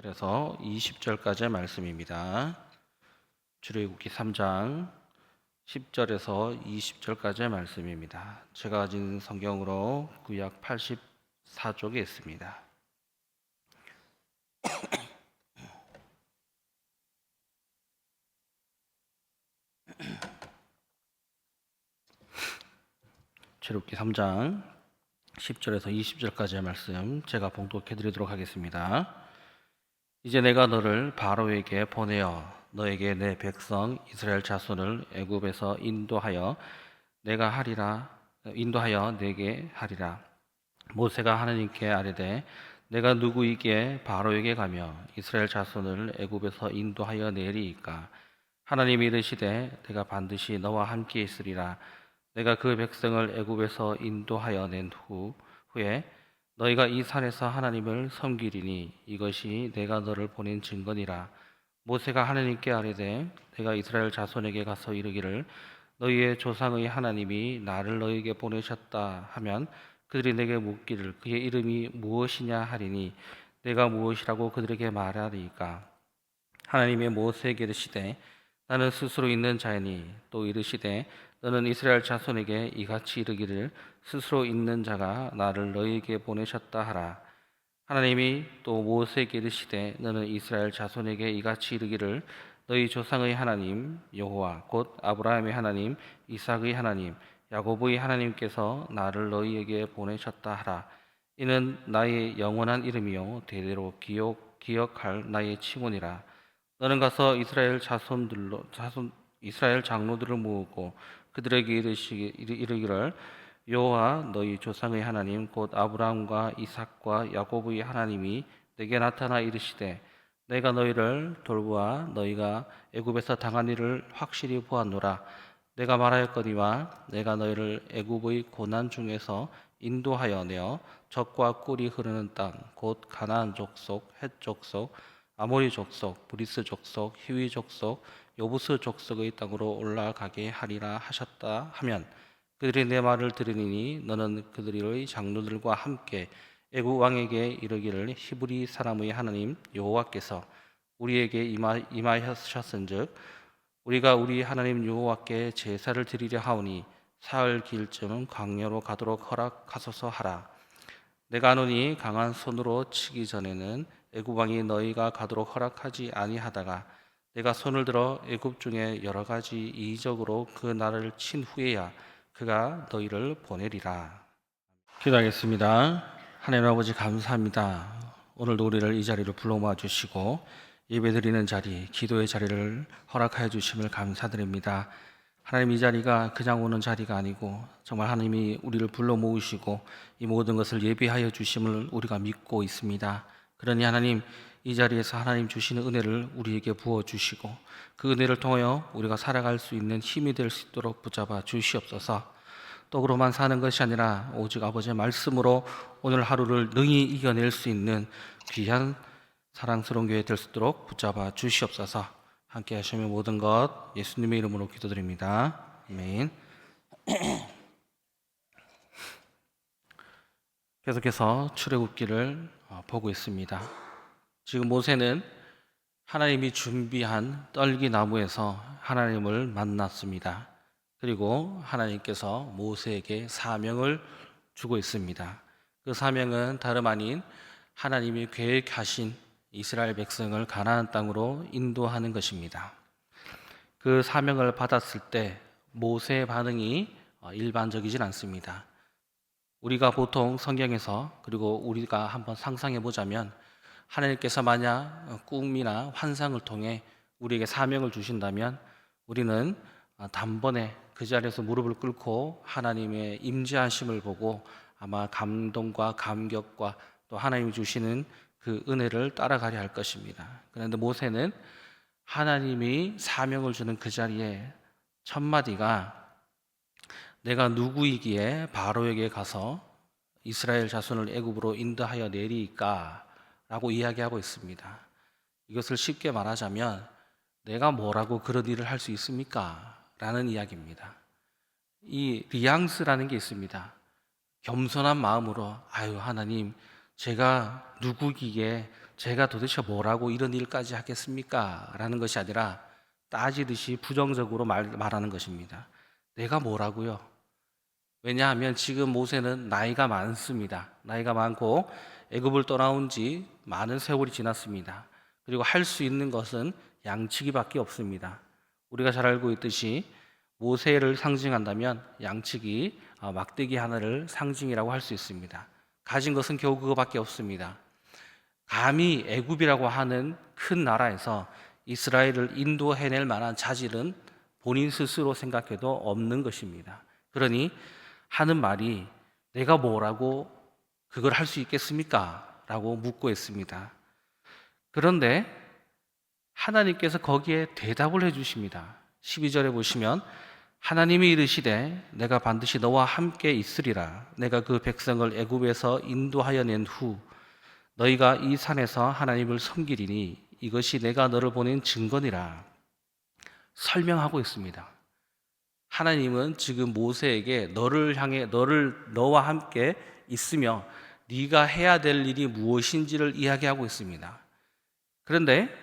10절에서 20절까지의 말씀입니다. 출애굽기 3장 10절에서 20절까지의 말씀입니다. 제가 가진 성경으로 구약 84쪽에 있습니다. 출애굽기 3장 10절에서 20절까지의 말씀 제가 봉독해 드리도록 하겠습니다. 이제 내가 너를 바로에게 보내어 너에게 내 백성 이스라엘 자손을 애굽에서 인도하여 내게 하리라. 모세가 하나님께 아뢰되 내가 누구이기에 바로에게 가며 이스라엘 자손을 애굽에서 인도하여 내리이까. 하나님이 이르시되 내가 반드시 너와 함께 있으리라. 내가 그 백성을 애굽에서 인도하여 낸 후에 너희가 이 산에서 하나님을 섬기리니 이것이 내가 너를 보낸 증거니라. 모세가 하나님께 아뢰되 내가 이스라엘 자손에게 가서 이르기를 너희의 조상의 하나님이 나를 너희에게 보내셨다 하면 그들이 내게 묻기를 그의 이름이 무엇이냐 하리니 내가 무엇이라고 그들에게 말하리이까. 하나님의 모세에게 이르시되 나는 스스로 있는 자이니 또 이르시되 너는 이스라엘 자손에게 이같이 이르기를 스스로 있는 자가 나를 너희에게 보내셨다 하라. 하나님이 또 모세에게 이르시되 너는 이스라엘 자손에게 이같이 이르기를 너희 조상의 하나님 여호와 곧 아브라함의 하나님 이삭의 하나님 야곱의 하나님께서 나를 너희에게 보내셨다 하라. 이는 나의 영원한 이름이요 대대로 기억할 나의 칭호니라. 너는 가서 이스라엘 이스라엘 장로들을 모으고 그들에게 이르기를 여호와 너희 조상의 하나님 곧 아브라함과 이삭과 야곱의 하나님이 내게 나타나 이르시되 내가 너희를 돌보아 너희가 애굽에서 당한 일을 확실히 보았노라. 내가 말하였거니와 내가 너희를 애굽의 고난 중에서 인도하여 내어 젖과 꿀이 흐르는 땅 곧 가나안 족속, 헷 족속, 아모리 족속, 브리스 족속, 히위 족속, 여부스 족속의 땅으로 올라가게 하리라 하셨다 하면 그들이 내 말을 들으니 너는 그들의 장로들과 함께 애굽 왕에게 이르기를 히브리 사람의 하나님 여호와께서 우리에게 임하셨은즉 우리가 우리 하나님 여호와께 제사를 드리려 하오니 사흘 길쯤 광야로 가도록 허락하소서 하라. 내가 아노니 강한 손으로 치기 전에는 애굽 왕이 너희가 가도록 허락하지 아니하다가 내가 손을 들어 애굽 중에 여러 가지 이적으로 그 나라를 친 후에야 그가 너희를 보내리라. 기도하겠습니다. 하나님 아버지 감사합니다. 오늘도 우리를 이 자리로 불러 모아 주시고 예배드리는 자리, 기도의 자리를 허락하여 주심을 감사드립니다. 하나님 이 자리가 그냥 오는 자리가 아니고 정말 하나님이 우리를 불러 모으시고 이 모든 것을 예비하여 주심을 우리가 믿고 있습니다. 그러니 하나님 이 자리에서 하나님 주시는 은혜를 우리에게 부어주시고 그 은혜를 통하여 우리가 살아갈 수 있는 힘이 될 수 있도록 붙잡아 주시옵소서. 떡으로만 사는 것이 아니라 오직 아버지의 말씀으로 오늘 하루를 능히 이겨낼 수 있는 귀한 사랑스러운 교회 될 수 있도록 붙잡아 주시옵소서. 함께 하시면 모든 것 예수님의 이름으로 기도드립니다. 아멘. 계속해서 출애굽기를 보고 있습니다. 지금 모세는 하나님이 준비한 떨기나무에서 하나님을 만났습니다. 그리고 하나님께서 모세에게 사명을 주고 있습니다. 그 사명은 다름 아닌 하나님이 계획하신 이스라엘 백성을 가나안 땅으로 인도하는 것입니다. 그 사명을 받았을 때 모세의 반응이 일반적이진 않습니다. 우리가 보통 성경에서 그리고 우리가 한번 상상해 보자면 하나님께서 만약 꿈이나 환상을 통해 우리에게 사명을 주신다면 우리는 단번에 그 자리에서 무릎을 꿇고 하나님의 임재하심을 보고 아마 감동과 감격과 또 하나님이 주시는 그 은혜를 따라가려 할 것입니다. 그런데 모세는 하나님이 사명을 주는 그 자리에 첫 마디가 내가 누구이기에 바로에게 가서 이스라엘 자손을 애굽으로 인도하여 내리이까 라고 이야기하고 있습니다. 이것을 쉽게 말하자면 내가 뭐라고 그런 일을 할 수 있습니까? 라는 이야기입니다. 이 리앙스라는 게 있습니다. 겸손한 마음으로 아유 하나님 제가 누구기에 제가 도대체 뭐라고 이런 일까지 하겠습니까? 라는 것이 아니라 따지듯이 부정적으로 말하는 것입니다. 내가 뭐라고요? 왜냐하면 지금 모세는 나이가 많습니다. 나이가 많고 애굽을 떠나온 지 많은 세월이 지났습니다. 그리고 할 수 있는 것은 양치기밖에 없습니다. 우리가 잘 알고 있듯이 모세를 상징한다면 양치기, 막대기 하나를 상징이라고 할 수 있습니다. 가진 것은 겨우 그거밖에 없습니다. 감히 애굽이라고 하는 큰 나라에서 이스라엘을 인도해낼 만한 자질은 본인 스스로 생각해도 없는 것입니다. 그러니 하는 말이 내가 뭐라고 그걸 할 수 있겠습니까? 라고 묻고 있습니다. 그런데 하나님께서 거기에 대답을 해주십니다. 12절에 보시면 하나님이 이르시되 내가 반드시 너와 함께 있으리라. 내가 그 백성을 애굽에서 인도하여 낸 후 너희가 이 산에서 하나님을 섬기리니 이것이 내가 너를 보낸 증거니라. 설명하고 있습니다. 하나님은 지금 모세에게 너와 함께 있으며 네가 해야 될 일이 무엇인지를 이야기하고 있습니다. 그런데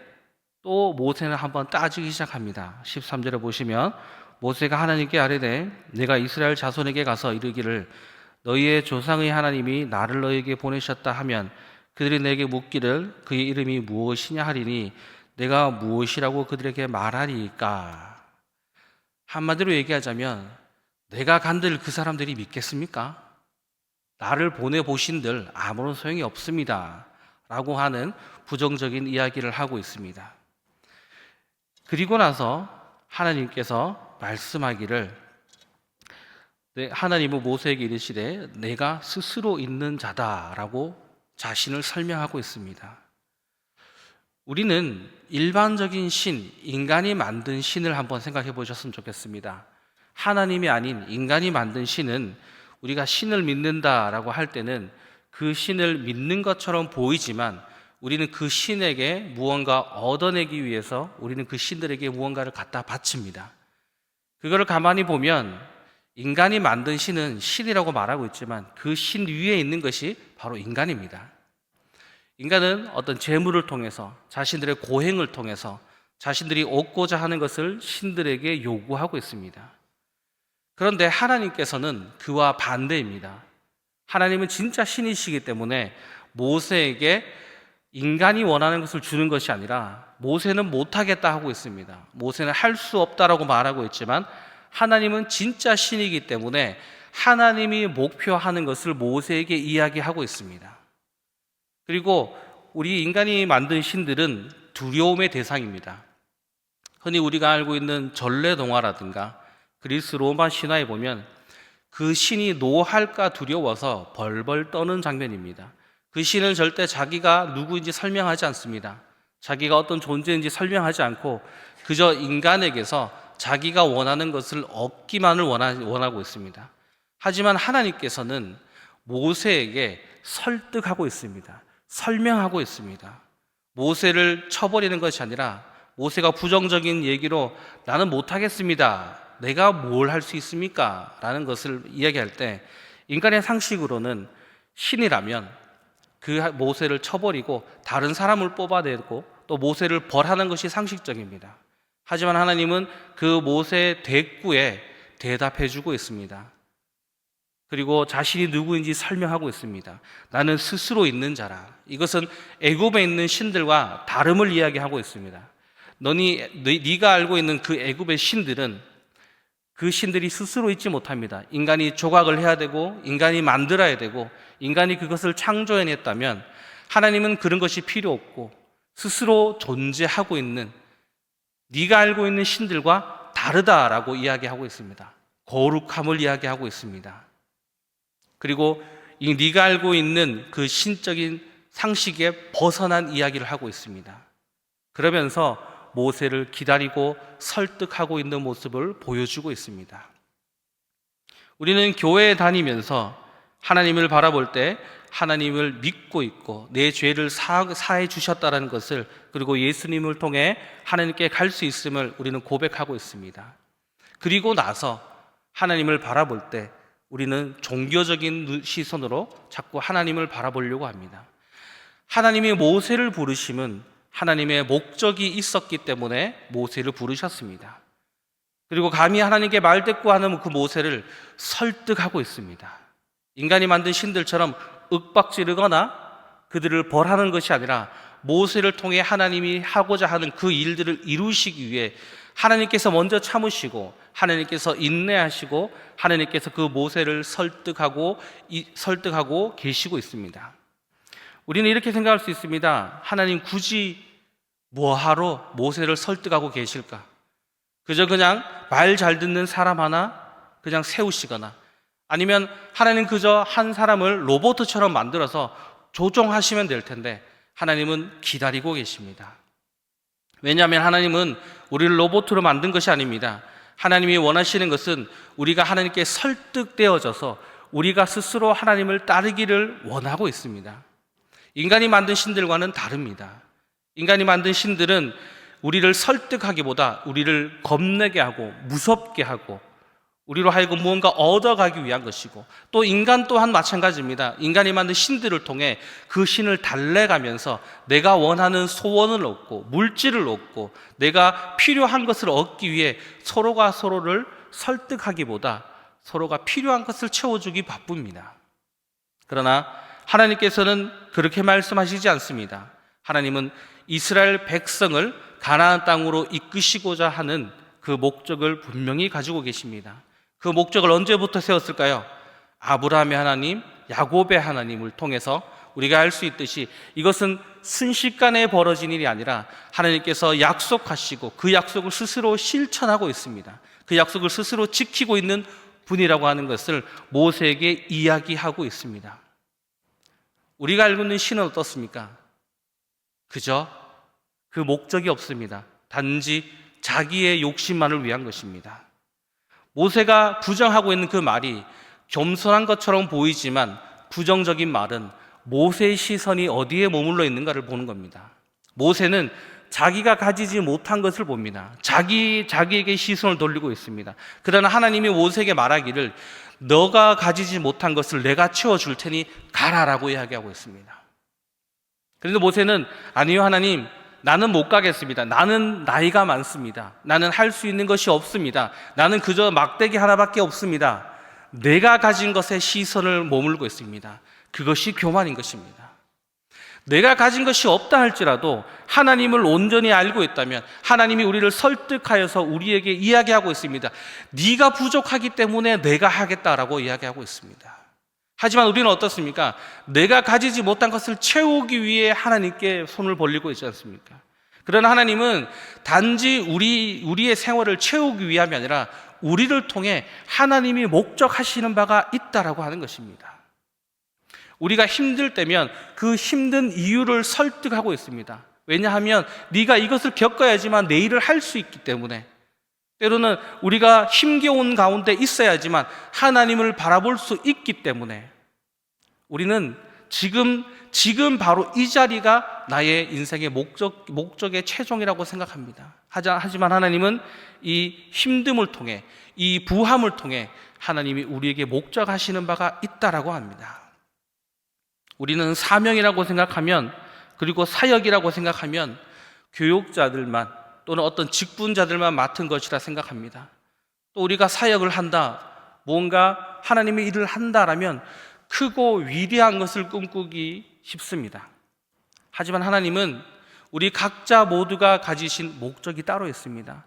또 모세는 한번 따지기 시작합니다. 13절에 보시면 모세가 하나님께 아뢰되 내가 이스라엘 자손에게 가서 이르기를 너희의 조상의 하나님이 나를 너희에게 보내셨다 하면 그들이 내게 묻기를 그의 이름이 무엇이냐 하리니 내가 무엇이라고 그들에게 말하리까? 한마디로 얘기하자면 내가 간들 그 사람들이 믿겠습니까? 나를 보내보신들 아무런 소용이 없습니다 라고 하는 부정적인 이야기를 하고 있습니다. 그리고 나서 하나님께서 말씀하기를 하나님은 모세에게 이르시되 내가 스스로 있는 자다라고 자신을 설명하고 있습니다. 우리는 일반적인 신, 인간이 만든 신을 한번 생각해 보셨으면 좋겠습니다. 하나님이 아닌 인간이 만든 신은 우리가 신을 믿는다라고 할 때는 그 신을 믿는 것처럼 보이지만 우리는 그 신에게 무언가 얻어내기 위해서 우리는 그 신들에게 무언가를 갖다 바칩니다. 그거를 가만히 보면 인간이 만든 신은 신이라고 말하고 있지만 그 신 위에 있는 것이 바로 인간입니다. 인간은 어떤 재물을 통해서 자신들의 고행을 통해서 자신들이 얻고자 하는 것을 신들에게 요구하고 있습니다. 그런데 하나님께서는 그와 반대입니다. 하나님은 진짜 신이시기 때문에 모세에게 인간이 원하는 것을 주는 것이 아니라 모세는 못하겠다 하고 있습니다. 모세는 할 수 없다라고 말하고 있지만 하나님은 진짜 신이기 때문에 하나님이 목표하는 것을 모세에게 이야기하고 있습니다. 그리고 우리 인간이 만든 신들은 두려움의 대상입니다. 흔히 우리가 알고 있는 전래동화라든가 그리스 로마 신화에 보면 그 신이 노할까 두려워서 벌벌 떠는 장면입니다. 그 신은 절대 자기가 누구인지 설명하지 않습니다. 자기가 어떤 존재인지 설명하지 않고 그저 인간에게서 자기가 원하는 것을 얻기만을 원하고 있습니다. 하지만 하나님께서는 모세에게 설득하고 있습니다. 설명하고 있습니다. 모세를 쳐버리는 것이 아니라 모세가 부정적인 얘기로 나는 못하겠습니다. 내가 뭘 할 수 있습니까? 라는 것을 이야기할 때 인간의 상식으로는 신이라면 그 모세를 쳐버리고 다른 사람을 뽑아내고 또 모세를 벌하는 것이 상식적입니다. 하지만 하나님은 그 모세의 대꾸에 대답해주고 있습니다. 그리고 자신이 누구인지 설명하고 있습니다. 나는 스스로 있는 자라. 이것은 애굽에 있는 신들과 다름을 이야기하고 있습니다. 네가 알고 있는 그 애굽의 신들은 그 신들이 스스로 있지 못합니다. 인간이 조각을 해야 되고 인간이 만들어야 되고 인간이 그것을 창조해냈다면 하나님은 그런 것이 필요 없고 스스로 존재하고 있는 네가 알고 있는 신들과 다르다라고 이야기하고 있습니다. 거룩함을 이야기하고 있습니다. 그리고 이 네가 알고 있는 그 신적인 상식에 벗어난 이야기를 하고 있습니다. 그러면서 모세를 기다리고 설득하고 있는 모습을 보여주고 있습니다. 우리는 교회에 다니면서 하나님을 바라볼 때 하나님을 믿고 있고 내 죄를 사해 주셨다는 것을 그리고 예수님을 통해 하나님께 갈 수 있음을 우리는 고백하고 있습니다. 그리고 나서 하나님을 바라볼 때 우리는 종교적인 시선으로 자꾸 하나님을 바라보려고 합니다. 하나님이 모세를 부르심은 하나님의 목적이 있었기 때문에 모세를 부르셨습니다. 그리고 감히 하나님께 말대꾸하는 그 모세를 설득하고 있습니다. 인간이 만든 신들처럼 윽박지르거나 그들을 벌하는 것이 아니라 모세를 통해 하나님이 하고자 하는 그 일들을 이루시기 위해 하나님께서 먼저 참으시고 하나님께서 인내하시고 하나님께서 그 모세를 설득하고 계시고 있습니다. 우리는 이렇게 생각할 수 있습니다. 하나님 굳이 뭐하러 모세를 설득하고 계실까? 그저 그냥 말 잘 듣는 사람 하나 그냥 세우시거나, 아니면 하나님 그저 한 사람을 로봇처럼 만들어서 조종하시면 될 텐데 하나님은 기다리고 계십니다. 왜냐하면 하나님은 우리를 로봇으로 만든 것이 아닙니다. 하나님이 원하시는 것은 우리가 하나님께 설득되어져서 우리가 스스로 하나님을 따르기를 원하고 있습니다. 인간이 만든 신들과는 다릅니다. 인간이 만든 신들은 우리를 설득하기보다 우리를 겁내게 하고 무섭게 하고 우리로 하여금 무언가 얻어가기 위한 것이고, 또 인간 또한 마찬가지입니다. 인간이 만든 신들을 통해 그 신을 달래가면서 내가 원하는 소원을 얻고 물질을 얻고 내가 필요한 것을 얻기 위해 서로가 서로를 설득하기보다 서로가 필요한 것을 채워주기 바쁩니다. 그러나 하나님께서는 그렇게 말씀하시지 않습니다. 하나님은 이스라엘 백성을 가나안 땅으로 이끄시고자 하는 그 목적을 분명히 가지고 계십니다. 그 목적을 언제부터 세웠을까요? 아브라함의 하나님, 야곱의 하나님을 통해서 우리가 알 수 있듯이 이것은 순식간에 벌어진 일이 아니라 하나님께서 약속하시고 그 약속을 스스로 실천하고 있습니다. 그 약속을 스스로 지키고 있는 분이라고 하는 것을 모세에게 이야기하고 있습니다. 우리가 알고 있는 신은 어떻습니까? 그저 그 목적이 없습니다. 단지 자기의 욕심만을 위한 것입니다. 모세가 부정하고 있는 그 말이 겸손한 것처럼 보이지만 부정적인 말은 모세의 시선이 어디에 머물러 있는가를 보는 겁니다. 모세는 자기가 가지지 못한 것을 봅니다. 자기에게 시선을 돌리고 있습니다. 그러나 하나님이 모세에게 말하기를 너가 가지지 못한 것을 내가 채워줄 테니 가라라고 이야기하고 있습니다. 그런데 모세는 아니요 하나님, 나는 못 가겠습니다. 나는 나이가 많습니다. 나는 할 수 있는 것이 없습니다. 나는 그저 막대기 하나밖에 없습니다. 내가 가진 것에 시선을 머물고 있습니다. 그것이 교만인 것입니다. 내가 가진 것이 없다 할지라도 하나님을 온전히 알고 있다면 하나님이 우리를 설득하여서 우리에게 이야기하고 있습니다. 네가 부족하기 때문에 내가 하겠다라고 이야기하고 있습니다. 하지만 우리는 어떻습니까? 내가 가지지 못한 것을 채우기 위해 하나님께 손을 벌리고 있지 않습니까? 그러나 하나님은 단지 우리의 생활을 채우기 위함이 아니라 우리를 통해 하나님이 목적하시는 바가 있다라고 하는 것입니다. 우리가 힘들 때면 그 힘든 이유를 설득하고 있습니다. 왜냐하면 네가 이것을 겪어야지만 내 일을 할 수 있기 때문에, 때로는 우리가 힘겨운 가운데 있어야지만 하나님을 바라볼 수 있기 때문에 우리는 지금 바로 이 자리가 나의 인생의 목적의 최종이라고 생각합니다. 하지만 하나님은 이 힘듦을 통해, 이 부함을 통해 하나님이 우리에게 목적하시는 바가 있다라고 합니다. 우리는 사명이라고 생각하면, 그리고 사역이라고 생각하면 교육자들만 또는 어떤 직분자들만 맡은 것이라 생각합니다. 또 우리가 사역을 한다, 뭔가 하나님의 일을 한다라면 크고 위대한 것을 꿈꾸기 쉽습니다. 하지만 하나님은 우리 각자 모두가 가지신 목적이 따로 있습니다.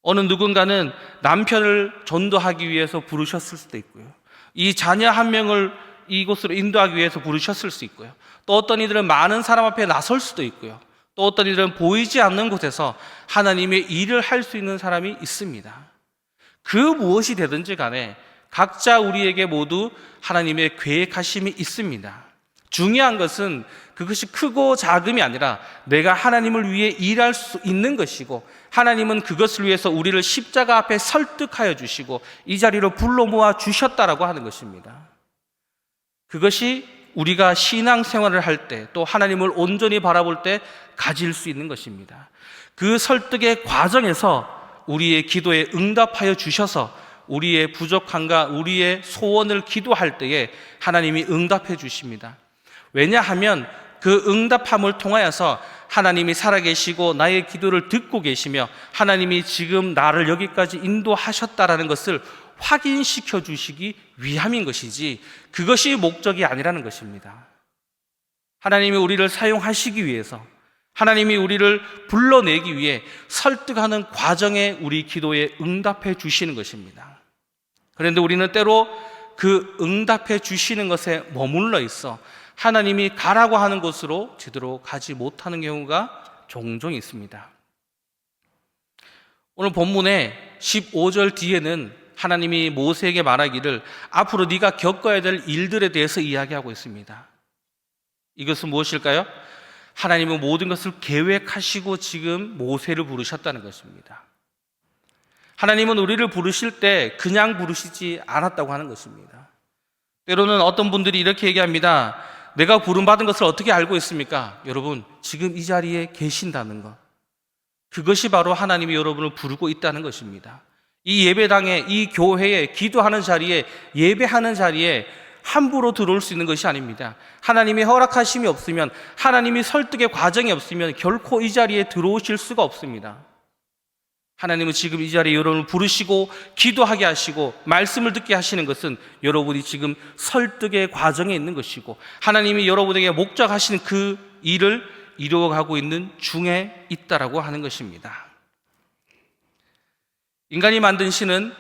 어느 누군가는 남편을 전도하기 위해서 부르셨을 수도 있고요. 이 자녀 한 명을 이곳으로 인도하기 위해서 부르셨을 수 있고요. 또 어떤 이들은 많은 사람 앞에 나설 수도 있고요. 또 어떤 이들은 보이지 않는 곳에서 하나님의 일을 할 수 있는 사람이 있습니다. 그 무엇이 되든지 간에 각자 우리에게 모두 하나님의 계획하심이 있습니다. 중요한 것은 그것이 크고 작음이 아니라 내가 하나님을 위해 일할 수 있는 것이고, 하나님은 그것을 위해서 우리를 십자가 앞에 설득하여 주시고 이 자리로 불러 모아 주셨다라고 하는 것입니다. 그것이 우리가 신앙생활을 할 때, 또 하나님을 온전히 바라볼 때 가질 수 있는 것입니다. 그 설득의 과정에서 우리의 기도에 응답하여 주셔서 우리의 부족함과 우리의 소원을 기도할 때에 하나님이 응답해 주십니다. 왜냐하면 그 응답함을 통하여서 하나님이 살아계시고 나의 기도를 듣고 계시며 하나님이 지금 나를 여기까지 인도하셨다라는 것을 확인시켜 주시기 위함인 것이지, 그것이 목적이 아니라는 것입니다. 하나님이 우리를 사용하시기 위해서, 하나님이 우리를 불러내기 위해 설득하는 과정에 우리 기도에 응답해 주시는 것입니다. 그런데 우리는 때로 그 응답해 주시는 것에 머물러 있어 하나님이 가라고 하는 곳으로 제대로 가지 못하는 경우가 종종 있습니다. 오늘 본문의 15절 뒤에는 하나님이 모세에게 말하기를 앞으로 네가 겪어야 될 일들에 대해서 이야기하고 있습니다. 이것은 무엇일까요? 하나님은 모든 것을 계획하시고 지금 모세를 부르셨다는 것입니다. 하나님은 우리를 부르실 때 그냥 부르시지 않았다고 하는 것입니다. 때로는 어떤 분들이 이렇게 얘기합니다. 내가 부름받은 것을 어떻게 알고 있습니까? 여러분, 지금 이 자리에 계신다는 것, 그것이 바로 하나님이 여러분을 부르고 있다는 것입니다. 이 예배당에, 이 교회에, 기도하는 자리에, 예배하는 자리에 함부로 들어올 수 있는 것이 아닙니다. 하나님의 허락하심이 없으면, 하나님이 설득의 과정이 없으면 결코 이 자리에 들어오실 수가 없습니다. 하나님은 지금 이 자리에 여러분을 부르시고 기도하게 하시고 말씀을 듣게 하시는 것은 여러분이 지금 설득의 과정에 있는 것이고, 하나님이 여러분에게 목적하시는 그 일을 이루어가고 있는 중에 있다라고 하는 것입니다. 인간이 만든 신은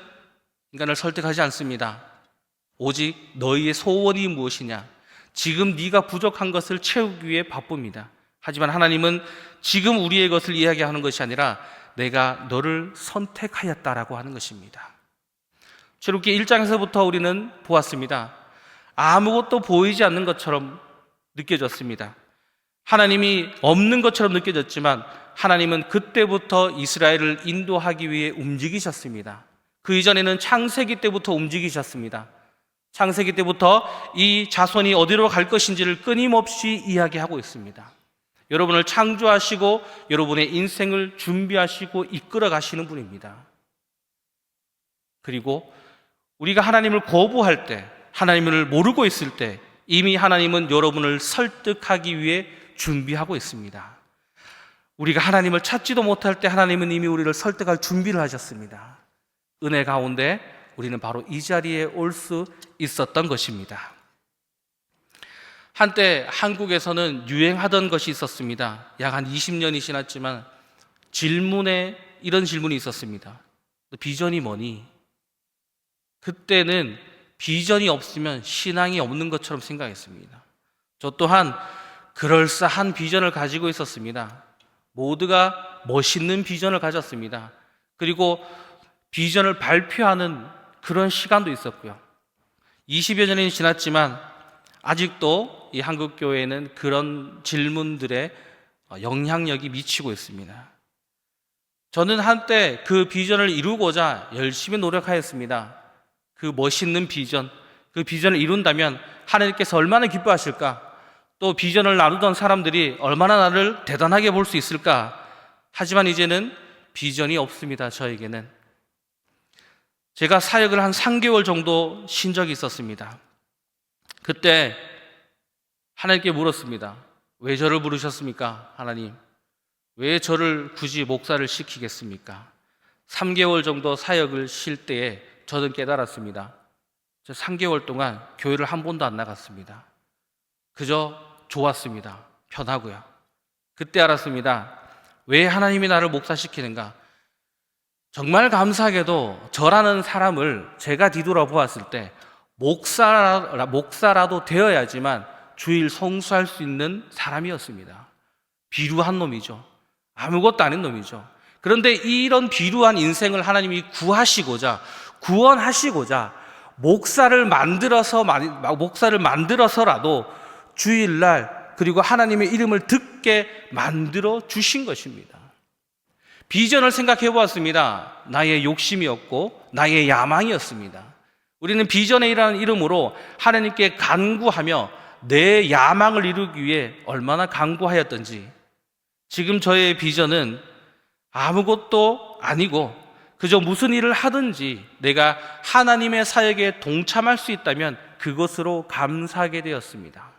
인간을 설득하지 않습니다. 오직 너희의 소원이 무엇이냐, 지금 네가 부족한 것을 채우기 위해 바쁩니다. 하지만 하나님은 지금 우리의 것을 이야기하는 것이 아니라 내가 너를 선택하였다라고 하는 것입니다. 출애굽기 1장에서부터 우리는 보았습니다. 아무것도 보이지 않는 것처럼 느껴졌습니다. 하나님이 없는 것처럼 느껴졌지만 하나님은 그때부터 이스라엘을 인도하기 위해 움직이셨습니다. 그 이전에는 창세기 때부터 움직이셨습니다. 창세기 때부터 이 자손이 어디로 갈 것인지를 끊임없이 이야기하고 있습니다. 여러분을 창조하시고 여러분의 인생을 준비하시고 이끌어 가시는 분입니다. 그리고 우리가 하나님을 거부할 때, 하나님을 모르고 있을 때 이미 하나님은 여러분을 설득하기 위해 준비하고 있습니다. 우리가 하나님을 찾지도 못할 때 하나님은 이미 우리를 설득할 준비를 하셨습니다. 은혜 가운데 우리는 바로 이 자리에 올 수 있었던 것입니다. 한때 한국에서는 유행하던 것이 있었습니다. 약 한 20년이 지났지만 질문에 이런 질문이 있었습니다. 비전이 뭐니? 그때는 비전이 없으면 신앙이 없는 것처럼 생각했습니다. 저 또한 그럴싸한 비전을 가지고 있었습니다. 모두가 멋있는 비전을 가졌습니다. 그리고 비전을 발표하는 그런 시간도 있었고요. 20여 년이 지났지만 아직도 이 한국교회는 그런 질문들에 영향력이 미치고 있습니다. 저는 한때 그 비전을 이루고자 열심히 노력하였습니다. 그 멋있는 비전, 그 비전을 이룬다면 하나님께서 얼마나 기뻐하실까? 또 비전을 나누던 사람들이 얼마나 나를 대단하게 볼 수 있을까? 하지만 이제는 비전이 없습니다. 저에게는. 제가 사역을 한 3개월 정도 쉰 적이 있었습니다. 그때 하나님께 물었습니다. 왜 저를 부르셨습니까? 하나님, 왜 저를 굳이 목사를 시키겠습니까? 3개월 정도 사역을 쉴 때에 저는 깨달았습니다. 저 3개월 동안 교회를 한 번도 안 나갔습니다. 그저 좋았습니다. 편하고요. 그때 알았습니다. 왜 하나님이 나를 목사시키는가? 정말 감사하게도 저라는 사람을 제가 뒤돌아보았을 때 목사라도 되어야지만 주일 성수할 수 있는 사람이었습니다. 비루한 놈이죠. 아무것도 아닌 놈이죠. 그런데 이런 비루한 인생을 하나님이 구원하시고자 목사를 만들어서라도 주일날 그리고 하나님의 이름을 듣게 만들어 주신 것입니다. 비전을 생각해 보았습니다. 나의 욕심이었고 나의 야망이었습니다. 우리는 비전이라는 이름으로 하나님께 간구하며 내 야망을 이루기 위해 얼마나 간구하였던지, 지금 저의 비전은 아무것도 아니고 그저 무슨 일을 하든지 내가 하나님의 사역에 동참할 수 있다면 그것으로 감사하게 되었습니다.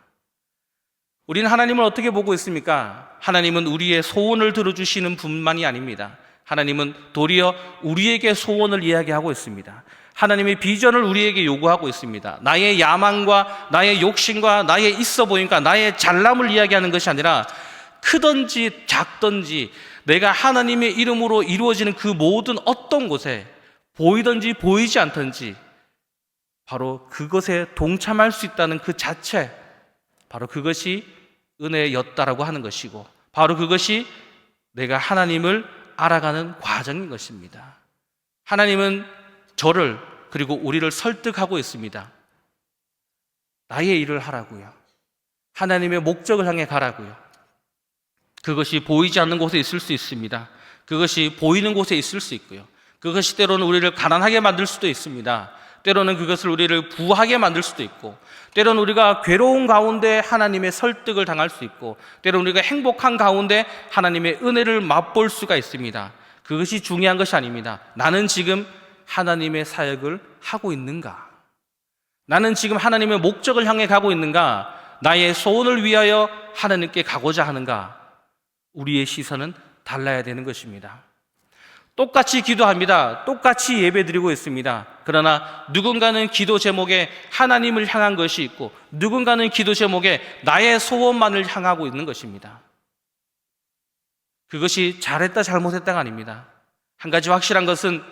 우리는 하나님을 어떻게 보고 있습니까? 하나님은 우리의 소원을 들어주시는 분만이 아닙니다. 하나님은 도리어 우리에게 소원을 이야기하고 있습니다. 하나님의 비전을 우리에게 요구하고 있습니다. 나의 야망과 나의 욕심과 나의 있어 보니까 나의 잘남을 이야기하는 것이 아니라 크든지 작든지 내가 하나님의 이름으로 이루어지는 그 모든 어떤 곳에 보이든지 보이지 않든지 바로 그것에 동참할 수 있다는 그 자체, 바로 그것이 은혜였다라고 하는 것이고, 바로 그것이 내가 하나님을 알아가는 과정인 것입니다. 하나님은 저를 그리고 우리를 설득하고 있습니다. 나의 일을 하라고요. 하나님의 목적을 향해 가라고요. 그것이 보이지 않는 곳에 있을 수 있습니다. 그것이 보이는 곳에 있을 수 있고요. 그것이 때로는 우리를 가난하게 만들 수도 있습니다. 때로는 그것을 우리를 부하게 만들 수도 있고, 때로는 우리가 괴로운 가운데 하나님의 설득을 당할 수 있고, 때로는 우리가 행복한 가운데 하나님의 은혜를 맛볼 수가 있습니다. 그것이 중요한 것이 아닙니다. 나는 지금 하나님의 사역을 하고 있는가? 나는 지금 하나님의 목적을 향해 가고 있는가? 나의 소원을 위하여 하나님께 가고자 하는가? 우리의 시선은 달라야 되는 것입니다. 똑같이 기도합니다. 똑같이 예배드리고 있습니다. 그러나 누군가는 기도 제목에 하나님을 향한 것이 있고, 누군가는 기도 제목에 나의 소원만을 향하고 있는 것입니다. 그것이 잘했다 잘못했다가 아닙니다. 한 가지 확실한 것은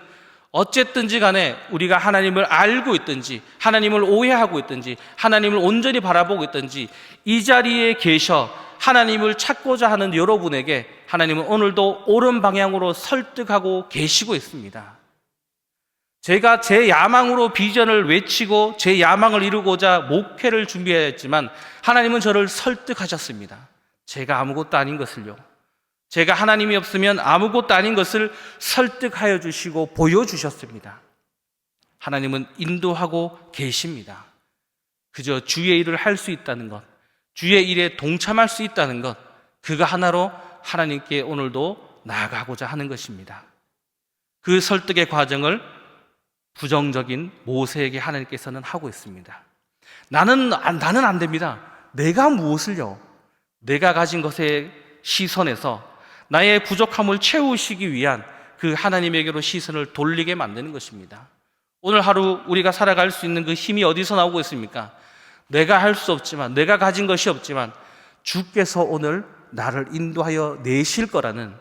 어쨌든지 간에 우리가 하나님을 알고 있든지 하나님을 오해하고 있든지 하나님을 온전히 바라보고 있든지 이 자리에 계셔 하나님을 찾고자 하는 여러분에게 하나님은 오늘도 옳은 방향으로 설득하고 계시고 있습니다. 제가 제 야망으로 비전을 외치고 제 야망을 이루고자 목회를 준비했지만 하나님은 저를 설득하셨습니다. 제가 아무것도 아닌 것을요, 제가 하나님이 없으면 아무것도 아닌 것을 설득하여 주시고 보여주셨습니다. 하나님은 인도하고 계십니다. 그저 주의 일을 할 수 있다는 것, 주의 일에 동참할 수 있다는 것, 그거 하나로 하나님께 오늘도 나아가고자 하는 것입니다. 그 설득의 과정을 부정적인 모세에게 하나님께서는 하고 있습니다. 나는 안 됩니다. 내가 무엇을요? 내가 가진 것의 시선에서 나의 부족함을 채우시기 위한 그 하나님에게로 시선을 돌리게 만드는 것입니다. 오늘 하루 우리가 살아갈 수 있는 그 힘이 어디서 나오고 있습니까? 내가 할 수 없지만, 내가 가진 것이 없지만 주께서 오늘 나를 인도하여 내실 거라는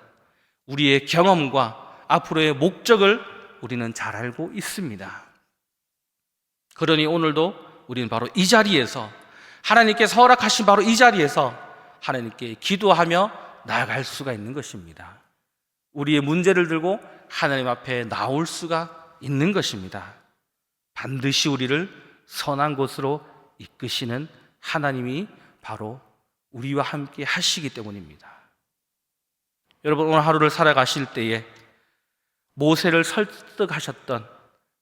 우리의 경험과 앞으로의 목적을 우리는 잘 알고 있습니다. 그러니 오늘도 우리는 바로 이 자리에서, 하나님께서 허락하신 바로 이 자리에서 하나님께 기도하며 나아갈 수가 있는 것입니다. 우리의 문제를 들고 하나님 앞에 나올 수가 있는 것입니다. 반드시 우리를 선한 곳으로 이끄시는 하나님이 바로 우리와 함께 하시기 때문입니다. 여러분, 오늘 하루를 살아가실 때에 모세를 설득하셨던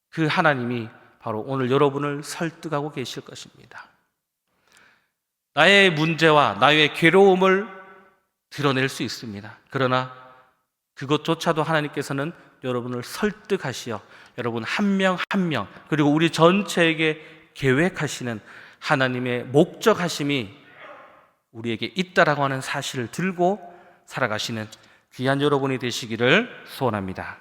그 하나님이 바로 오늘 여러분을 설득하고 계실 것입니다. 나의 문제와 나의 괴로움을 드러낼 수 있습니다. 그러나 그것조차도 하나님께서는 여러분을 설득하시어 여러분 한 명 한 명, 그리고 우리 전체에게 계획하시는 하나님의 목적하심이 우리에게 있다라고 하는 사실을 들고 살아가시는 귀한 여러분이 되시기를 소원합니다.